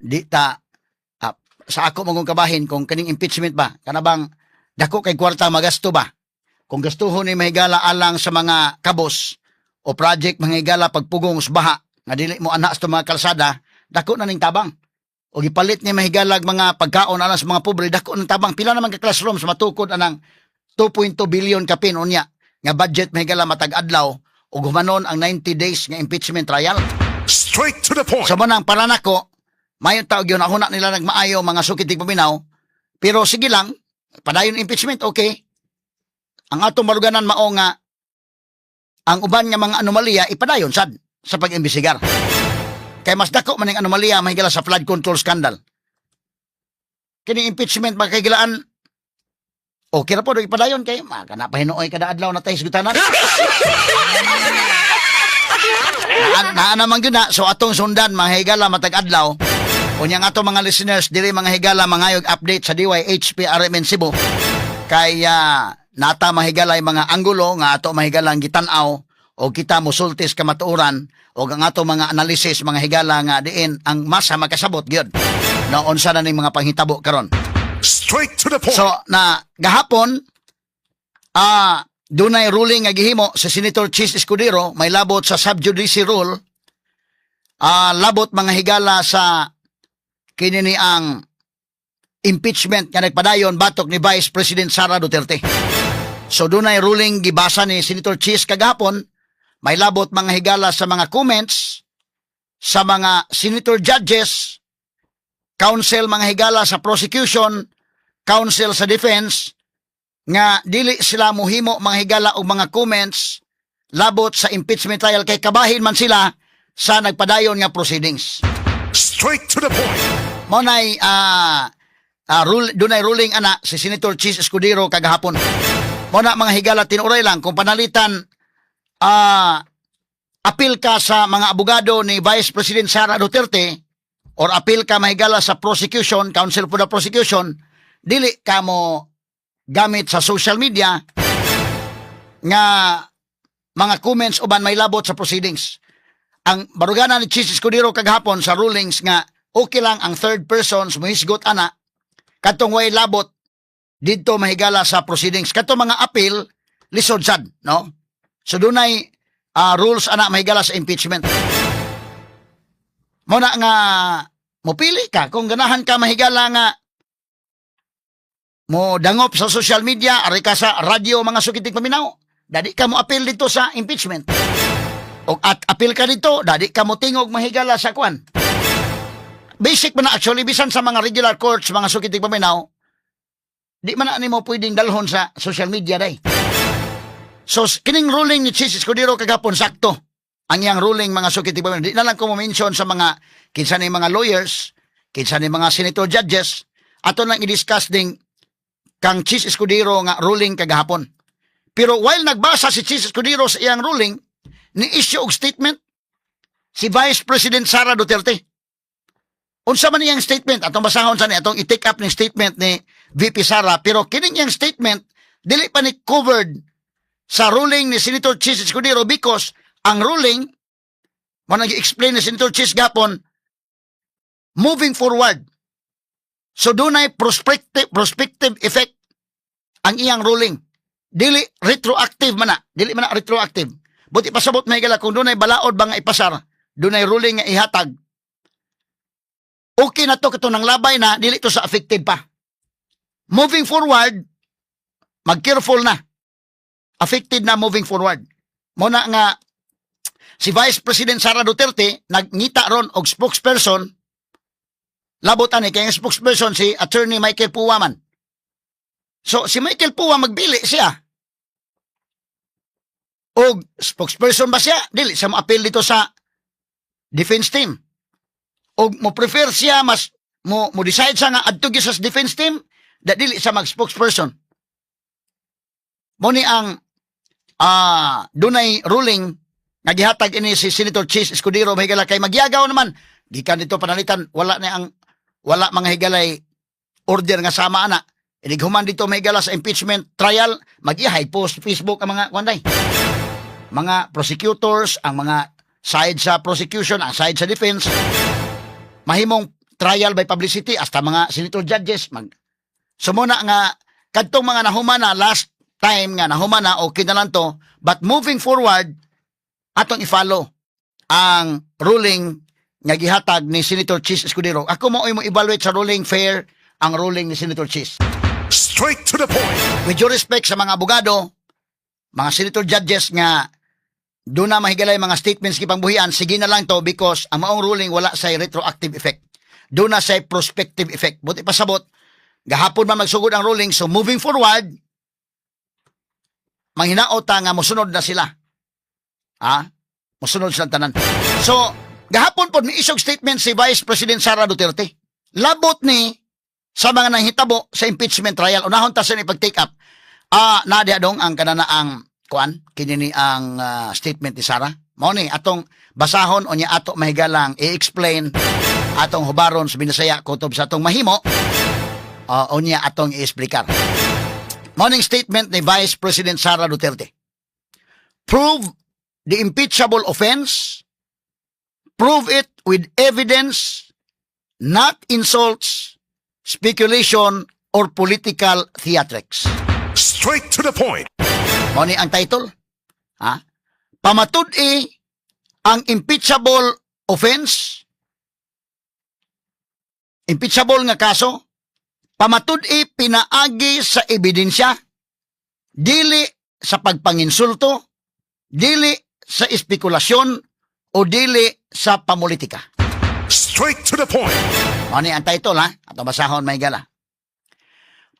di ta sa ako mong kabahin kung kaning impeachment ba kanabang dako kay kwarta magasto ba kung gastuhon ni mahigala alang sa mga kabos o project mahigala pagpugong sa baha nga dili mo anak sa mga kalsada dako na ning tabang o gipalit ni mahigalag mga pagkaon alang sa mga pobre dako ng tabang pila naman ka classroom sa matukod anang 2.2 billion ka pin unya nga budget mahigala matag adlaw o gumanon ang 90 days nga impeachment trial. Straight to the point. Sa manang para nako mayon taog yun ako na nila nagmaayo mga sukitig paminaw. Pero sige lang, padayon impeachment, okay. Ang atong maruganan mao nga ang uban nga mga anomalya ipadayon sad sa pag-imbestigar. Kay mas dako man ang anomalya mahigala sa flood control scandal. Kini impeachment magkagilaan okay ra po ipadayon kay kana pahinuoy kada adlaw na tayo sugutanan. Na naman yun na, so atong sundan mga higala matag adlaw. Kunyang ato mga listeners, diri mga higala mangayog update sa DYHP RMN Cebu. Kaya nata mahigala yung mga anggulo nga ato mahigala ang gitanaw o kita musultis kamatuoran o ang ato mga analysis mga higala nga diin ang masa makasabot gyud. No unsa na ning mga panghitabo karon. Straight to the point. So na gahapon dunay ruling nga gihimo sa Senator Chis Escudero may labot sa subjudice rule. Labot mga higala sa kini ang impeachment nga nagpadayon batok ni Vice President Sara Duterte. So dunay ruling gibasa ni Senator Chis kagahapon may labot mga higala sa mga comments sa mga senator judges, counsel mga higala sa prosecution, counsel sa defense nga dili sila muhimo mga higala og mga comments labot sa impeachment trial kay kabahin man sila sa nagpadayon nga proceedings. Straight to the point. Monay dunay ruling ana si Senator Chis Escudero kagahapon. Mona mga higala tinuray lang kung panalitan apil ka sa mga abogado ni Vice President Sara Duterte or apil ka mahigala sa prosecution, counsel for the prosecution, dili ka mo gamit sa social media nga mga comments uban may labot sa proceedings. Ang barugana ni Chis Escudero kagahapon sa rulings nga okay lang ang third persons muhisgot ana katong way labot didto mahigala sa proceedings. Katong mga appeal lisod sad, no? So dunay rules ana mahigala sa impeachment. Muna nga mopili ka kung ganahan ka mahigala nga mo dangop sa social media, ari ka sa radyo mga sukitig paminaw, dadi ka mo appeal dito sa impeachment. O at appeal ka dito, dadi ka mo tingog mahigala sa kwan. Basic man na actually, bisan sa mga regular courts, mga sukitig paminaw, di man na nimo pwedeng dalhon sa social media day. So, kining ruling ni Chis Escudero kagapon sakto. Ang iyang ruling mga sukitig paminaw, di na lang ko mention sa mga, kinsa ni mga lawyers, kinsa ni mga senator judges, ato lang i-discuss ding kang Chis Escudero nga ruling kagahapon. Pero while nagbasa si Chis Escudero sa iyang ruling, ni-issue og statement si Vice President Sara Duterte. Unsa man iyang statement, atong basahon sa ni, atong i-take up ni statement ni VP Sara, pero kining iyang statement, dili pa ni covered sa ruling ni Senator Chis Escudero because ang ruling, mo nag-explain ni Senator Chis gapon, moving forward. So dunay prospective effect ang iyang ruling. Dili retroactive man na. Dili man na retroactive. Buti pasabot may gala kung dunay balaod ba nga ipasar, dunay ruling nga ihatag. Okay na to kato ng labay na dili to sa affected pa. Moving forward, mag-careful na. Affected na moving forward. Muna nga si Vice President Sara Duterte nagngita ron og spokesperson. Labot ani kay spokesperson si Attorney Michael Puwaman. So si Michael Puwa magbili siya. Og spokesperson ba siya? Dili siya ma-appeal dito sa defense team. Og mo prefer siya mas mo decide siya nga adto sa defense team da dili siya mag-spokesperson. Mo ni ang dunay ruling nga gihatag ini si Senator Chis Escudero mahigala kay magyagaw naman gikan dito panalitan wala mga higalay order nga sama ana. Inighuman dito mahigala sa impeachment trial mag-i-high post Facebook ang mga kwanday. Mga prosecutors, ang mga side sa prosecution, ang side sa defense, mahimong trial by publicity hasta mga senator judges sumuna nga kadtong mga nahumana last time nga nahumana okay na lang to, but moving forward atong i-follow ang ruling nga gihatag ni Senator Chis Escudero. Ako mo evaluate sa ruling fair ang ruling ni Senator Chis. Straight to the point. With due respect sa mga abogado, mga senator judges nga doon na mahigalay mga statements kipangbuhian, sige na lang to because ang maong ruling wala sa retroactive effect. Doon na sa prospective effect. Buti pasabot, gahapon man magsugod ang ruling, so moving forward, manghinaota nga musunod na sila. Musunod sila tanan. So, gahapon po ni isog statement si Vice President Sara Duterte. Labot ni sa mga nanghitabo sa impeachment trial. Unahon ta sa ni pag-take up. Nadia dong ang kananaang kuan, kinini ang statement ni Sara. Mao ni atong basahon o niya ato mahigalang i-explain atong hubaron sa Binasaya kutob sa atong mahimo o niya atong i-explicar. Morning statement ni Vice President Sara Duterte. Prove the impeachable offense. Prove it with evidence, not insults, speculation, or political theatrics. Straight to the point. Mao ni ang title. Pamatud-i ang impeachable offense. Impeachable nga kaso. Pamatud-i pinaagi sa ebidensya. Dili sa pagpanginsulto. Dili sa espekulasyon o dili sa pamulitika. Straight to the point. Mao ni ang title Ato basahon may gala.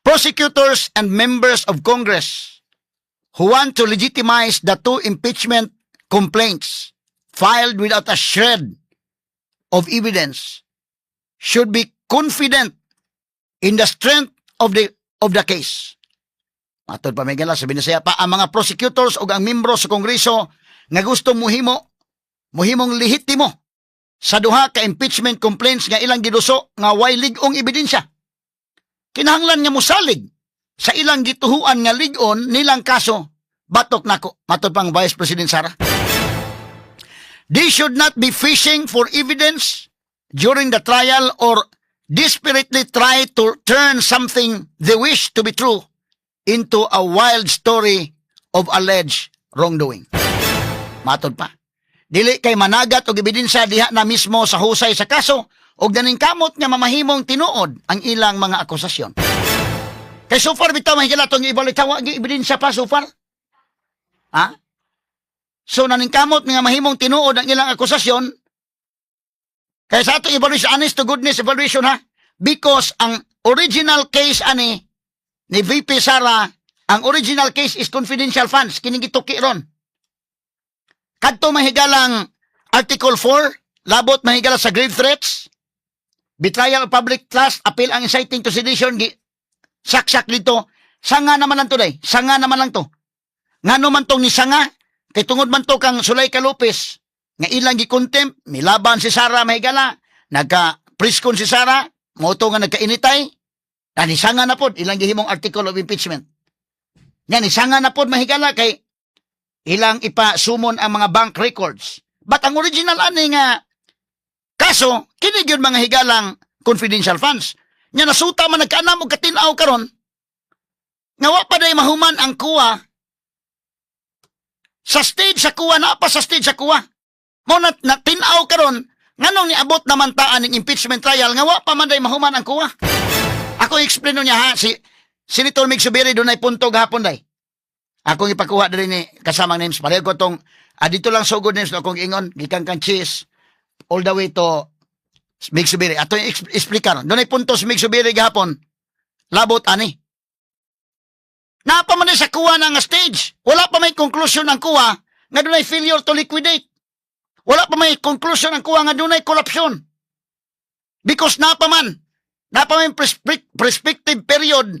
Prosecutors and members of Congress who want to legitimize the two impeachment complaints filed without a shred of evidence should be confident in the strength of the case. Matod pa may gala, sabi na siya pa, ang mga prosecutors o ang membro sa Kongreso nga gusto muhimong lehitimo sa duha ka impeachment complaints nga ilang giduso nga way lig-ong ebidensya. Kinahanglan nga musalig sa ilang gituhuan nga lig-on nilang kaso, batok nako, matod pang Vice President Sara. They should not be fishing for evidence during the trial or desperately try to turn something they wish to be true into a wild story of alleged wrongdoing. Matod pa. Dili kay managat og ebidensya diha na mismo sa husay sa kaso og daning kamot nga mamahimong tinuod ang ilang mga akusasyon. Kay so far bitaw mahigala tong ibalitawa gi ebidensya pa so far. So naning kamot nga mahimong tinuod ang ilang akusasyon. Kay sa ato evaluation, honest to goodness evaluation because ang original case ani ni VP Sara, ang original case is confidential funds kining gituki ron. Kadto mahigalang Article 4, labot mahigala sa grave threats, betrayal of public trust, appeal ang inciting to sedition, saksak dito. Sanga naman lang to day. Sanga naman lang to. Ngano man tong ni sanga, kay tungod man to kang Zuleika Lopez, nga ilang gi-contempt, milaban si Sara mahigala, nagka-priskon si Sara, moto nga nagkainitay, na nisanga na pod, ilang gihimong article of impeachment. Nga nisanga na pod mahigala, kay ilang ipasumon ang mga bank records. But ang original ani nga kaso, kini gyud mga higalang confidential funds. Nya nasuta man nagkaanam og katinaw karon. Nga wa pa day mahuman ang kuha sa stage sa kuha, na pa sa stage sa kuha. Mo na tinaw karon nganong niabot naman taan ning impeachment trial nga wa pa man day mahuman ang kuha. Ako explain niya si Senator Mig Subiri dunay punto gahapon day. Akong ipakuha diri ni kasamang names. Pareho ko tong, dito lang so good names na akong ingon, gikan kan cheese, all the way to Mig Subiri. Ato yung explicar. Doon ay puntos Mig Subiri gahapon. Labot ani. Napa man sa kuha na nga stage. Wala pa may conclusion ang kuha nga doon ay failure to liquidate. Wala pa may conclusion ang kuha nga doon ay corruption. Because napa may prospective period.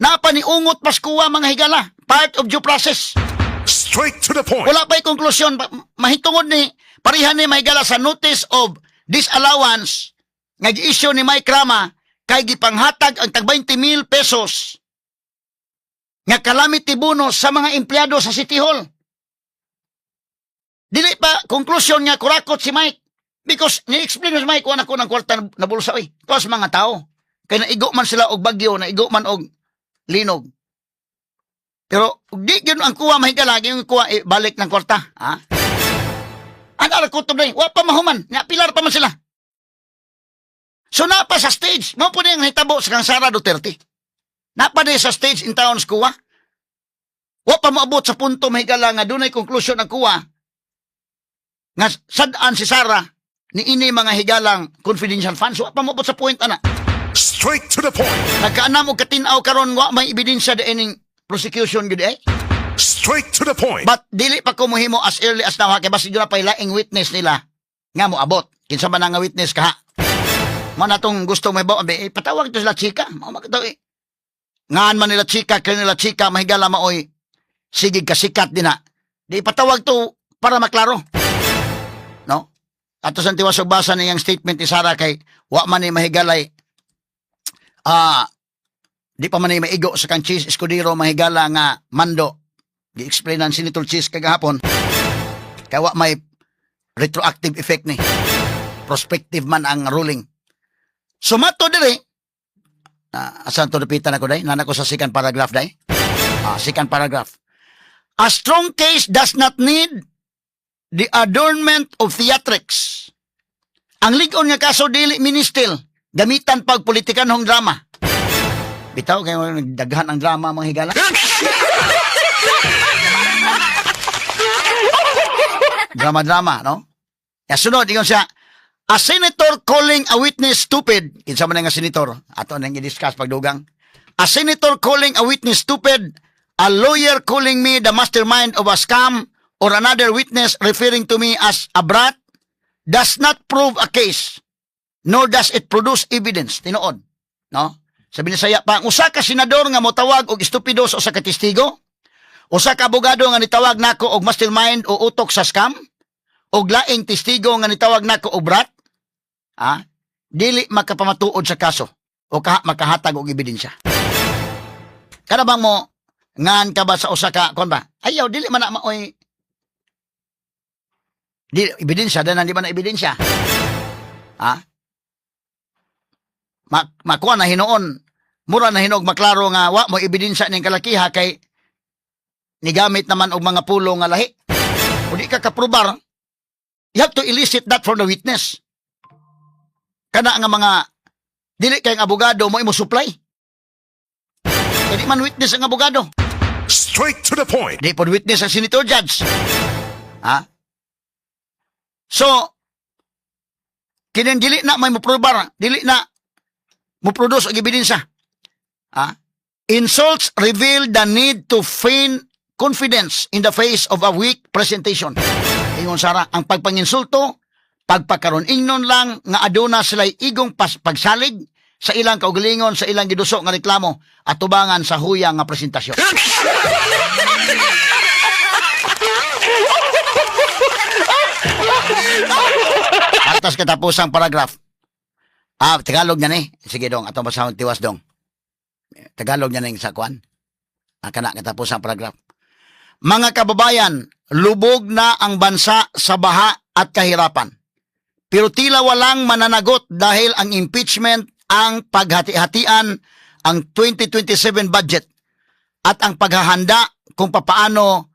Napa ni ungot paskuwa mga higala, part of due process. Straight to the point. Wala pa'y konklusyon, mahitungod ni, parihan ni mahigala sa notice of disallowance, nga gi-issue ni Mike Rama, kay gipanghatag ang tag 20,000 pesos, nga calamity bonus sa mga empleyado sa City Hall. Dili pa, konklusyon nga kurakot si Mike, Because ni-explain mas may kuha na ko ng kwarta na bulsa oy. Tapos mga tao. Kaya naigo man sila og bagyo, naigo man og linog. Pero di gyud ang kuha mahigala yung kuha balik ng kwarta, ha? Ang ara kutob na wa pa mahuman, nga pilar pa man sila. So napa sa stage, mo po na yung hitabo sa kang Sara Duterte. Napa na sa stage in towns kuha. Wa pa moabot sa punto mahigala nga dunay conclusion ang kuha. Nga sadaan si Sara ni ini mga higalang confidential funds. Wa pa moabot sa point ana. Straight to the point. Nagkaanam og katinaw karon wa may ebidensya de ining prosecution gud eh. Straight to the point. But dili pa ko mohimo as early as now kay basi gyud pa ilaing witness nila nga moabot. Kinsa man nga witness ka? Mo na tong gusto may ba patawag to sila chika. Mao magtaw eh. Ngaan man nila chika, kanila chika mahigala maoy sige kasikat din na. Di patawag to para maklaro. No? Ato sa tiwas og basa niyang statement ni Sara kay wa man ni mahigalay di pa man ni maigo sa kang Cheese Escudero mahigala nga mando. Gi-explainan si Nitol Cheese kagahapon. Kay wa may retroactive effect ni. Prospective man ang ruling. Sumato diri. Asan to napitan ako day? Nana ko sa second paragraph day. Second paragraph. A strong case does not need the adornment of theatrics. Ang ligon nga kaso dili ministel, gamitan pag politikanhong drama. Bitaw kayo nagdaghan ang drama mga higala. Drama-drama, no? Sunod, ingon siya, a senator calling a witness stupid. Kinsa man nga senator? Ato nang i-discuss pagdugang. A senator calling a witness stupid. A lawyer calling me the mastermind of a scam or another witness referring to me as a brat does not prove a case, nor does it produce evidence. Tinuod. No? Sabi ni Saya pa, usa ka senador nga motawag og estupido sa usa ka testigo, usa ka abogado nga nitawag nako og mastermind o utok sa scam, og laing testigo nga nitawag nako og brat, dili makapamatuod sa kaso o makahatag og ebidensya. Kada bang mo ngan ka ba sa usa ka kon ba? Ayaw dili man na maoy di ebidensya danan di ba na ebidensya? Makuha na hinuon mura na hinog maklaro nga wa mo ebidensya ning kalakiha kay nigamit naman og mga pulo nga lahi. O di ka kaprobar, you have to elicit that from the witness. Kana nga mga dili kay ang abogado mo imo supply. Kaya di man witness ang abogado. Straight to the point. Di po witness ang senator judge. So, kinin dili na may moprobar, dili na moproduce ang ebidensya. Insults reveal the need to feign confidence in the face of a weak presentation. Ingon Sara, ang pagpanginsulto, pagpakaron ingnon lang nga aduna sila'y igong pagsalig sa ilang kaugalingon, sa ilang giduso nga reklamo at tubangan sa huyang nga presentasyon. Atas katapusang paragraph. Tagalog niya ni. Sige dong, atong basahon tiwas dong. Tagalog niya ni sa kwan. Kana katapusang paragraph. Mga kababayan, lubog na ang bansa sa baha at kahirapan. Pero tila walang mananagot dahil ang impeachment, ang paghati-hatian, ang 2027 budget, at ang paghahanda kung papaano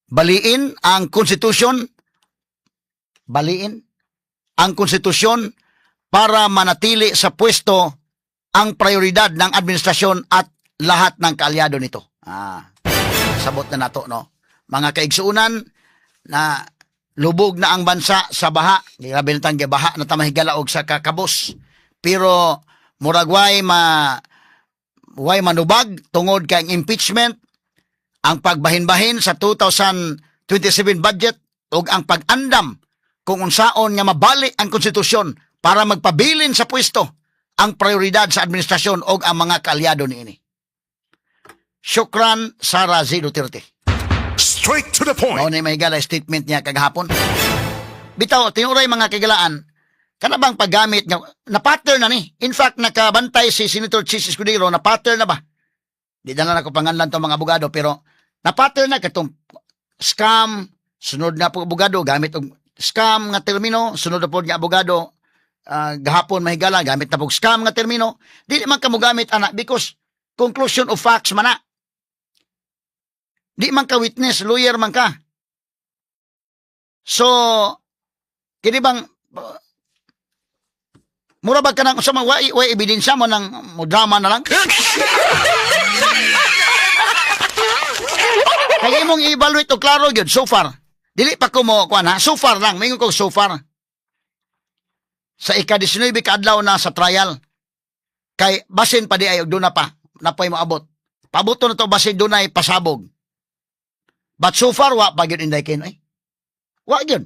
baliin ang konstitusyon para manatili sa pwesto ang prioridad ng administrasyon at lahat ng kaalyado nito. Sabot na nato, no? Mga kaigsuunan na lubog na ang bansa sa baha. Grabe na tangge baha na tamahigala og sa kakabos. Pero muragway way manubag tungod kay impeachment, ang pagbahin-bahin sa 2027 budget ug ang pag-andam kung unsaon nga mabalik ang konstitusyon para magpabilin sa pwesto ang prioridad sa administrasyon ug ang mga kaalyado niini. Syukran, Sara Z. Duterte. Straight to the point. Mao ni mahigala statement niya kagahapon. Bitaw, tinuray mga kagalaan, kana bang paggamit nga na-pattern na ni. In fact, nakabantay si Senator Cheese Escudero, na-pattern na ba? Di na lang ako panganlan to mga abogado, pero na-pattern na katong scam, sunod na po abogado, gamit og scam nga termino, sunod na po nga abogado, gahapon mahigala, gamit na po scam nga termino, di man ka mo gamit, anak, because conclusion of facts man na. Di man ka witness, lawyer man ka. So, kini bang, mura ba ka nang, sa mga, way ebidensya mo ng mo drama na lang? Kaya imong i-evaluate o klaro yun, so far. Dili pa ko mo, kuan ha, so far lang, mingon ko so far. Sa ika-19 kaadlaw na sa trial, kay basin pa di ay, doon na pa, napay mo abot. Pabuto na to, basin doon ay pasabog. But so far, wa pa yun inday kin, ay. Wa yun.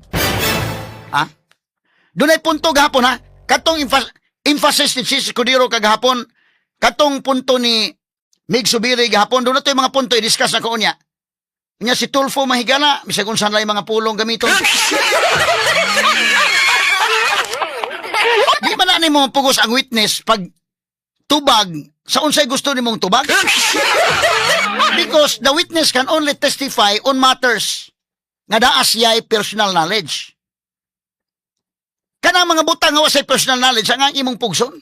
Ha? Doon ay punto gahapon ha, katong emphasis ni Sis Escudero kagahapon, katong punto ni Mig Subiri gahapon, doon na to yung mga punto i-discuss na ko niya. Nya si Tulfo mahigala, bisag kung saan lang yung mga pulong gamiton. Di ba na mo pugos ang witness pag tubag, sa unsay gusto ni mong tubag? Because the witness can only testify on matters nga daas yay personal knowledge. Kanang mga butang nga wasay personal knowledge ang imong pugson.